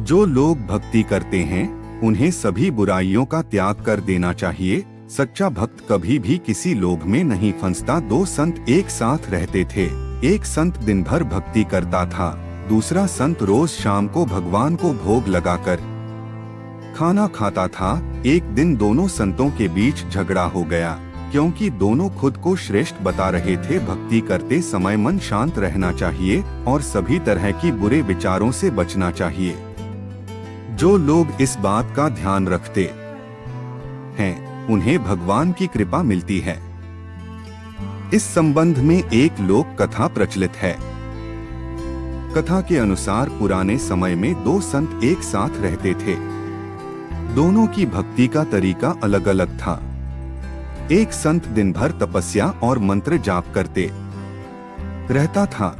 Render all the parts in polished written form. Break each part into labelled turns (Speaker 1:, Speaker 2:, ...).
Speaker 1: जो लोग भक्ति करते हैं उन्हें सभी बुराइयों का त्याग कर देना चाहिए। सच्चा भक्त कभी भी किसी लोभ में नहीं फंसता। दो संत एक साथ रहते थे। एक संत दिन भर भक्ति करता था, दूसरा संत रोज शाम को भगवान को भोग लगाकर खाना खाता था। एक दिन दोनों संतों के बीच झगड़ा हो गया, क्योंकि दोनों खुद को श्रेष्ठ बता रहे थे। भक्ति करते समय मन शांत रहना चाहिए और सभी तरह की बुरे विचारों से बचना चाहिए। जो लोग इस बात का ध्यान रखते हैं उन्हें भगवान की कृपा मिलती है। इस संबंध में एक लोक कथा प्रचलित है। कथा के अनुसार पुराने समय में दो संत एक साथ रहते थे। दोनों की भक्ति का तरीका अलग अलग था। एक संत दिन भर तपस्या और मंत्र जाप करते रहता था,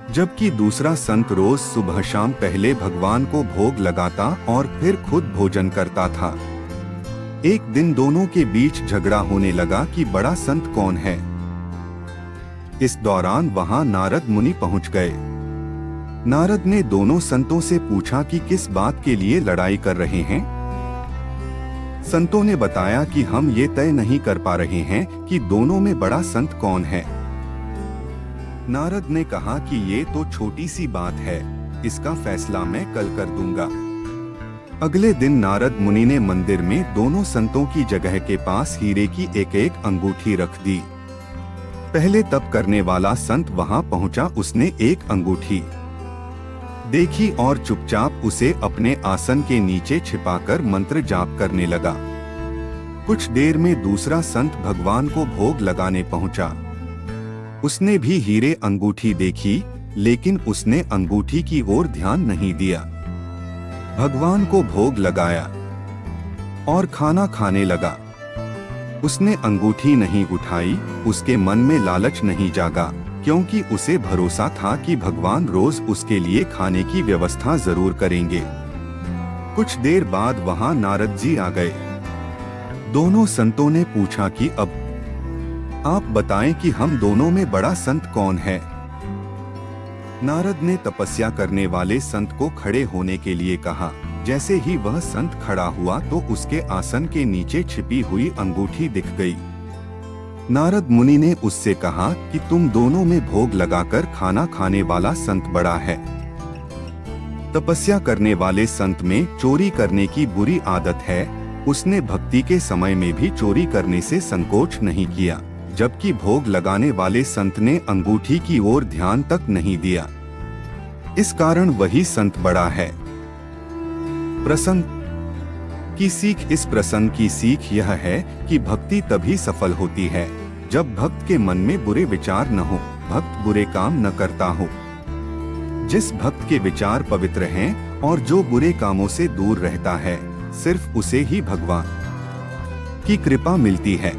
Speaker 1: जबकि दूसरा संत रोज सुबह शाम पहले भगवान को भोग लगाता और फिर खुद भोजन करता था। एक दिन दोनों के बीच झगड़ा होने लगा कि बड़ा संत कौन है। इस दौरान वहां नारद मुनि पहुंच गए। नारद ने दोनों संतों से पूछा कि किस बात के लिए लड़ाई कर रहे हैं। संतों ने बताया कि हम ये तय नहीं कर पा रहे हैं कि दोनों में बड़ा संत कौन है। नारद ने कहा कि ये तो छोटी सी बात है, इसका फैसला मैं कल कर दूंगा। अगले दिन नारद मुनि ने मंदिर में दोनों संतों की जगह के पास हीरे की एक एक अंगूठी रख दी। पहले तप करने वाला संत वहां पहुंचा। उसने एक अंगूठी देखी और चुपचाप उसे अपने आसन के नीचे छिपाकर मंत्र जाप करने लगा। कुछ देर में दूसरा संत भगवान को भोग लगाने पहुंचा। उसने भी हीरे अंगूठी देखी, लेकिन उसने अंगूठी की ओर ध्यान नहीं दिया। भगवान को भोग लगाया और खाना खाने लगा। उसने अंगूठी नहीं उठाई। उसके मन में लालच नहीं जागा, क्योंकि उसे भरोसा था कि भगवान रोज उसके लिए खाने की व्यवस्था जरूर करेंगे। कुछ देर बाद वहां नारद जी आ गए। दोनों संतों ने पूछा कि अब आप बताएं कि हम दोनों में बड़ा संत कौन है। नारद ने तपस्या करने वाले संत को खड़े होने के लिए कहा। जैसे ही वह संत खड़ा हुआ तो उसके आसन के नीचे छिपी हुई अंगूठी दिख गई। नारद मुनि ने उससे कहा कि तुम दोनों में भोग लगाकर खाना खाने वाला संत बड़ा है। तपस्या करने वाले संत में चोरी करने की बुरी आदत है। उसने भक्ति के समय में भी चोरी करने से संकोच नहीं किया, जबकि भोग लगाने वाले संत ने अंगूठी की ओर ध्यान तक नहीं दिया। इस कारण वही संत बड़ा है। प्रसंग की सीख। इस प्रसंग की सीख यह है कि भक्ति तभी सफल होती है जब भक्त के मन में बुरे विचार न हो, भक्त बुरे काम न करता हो। जिस भक्त के विचार पवित्र हैं और जो बुरे कामों से दूर रहता है, सिर्फ उसे ही भगवान की कृपा मिलती है।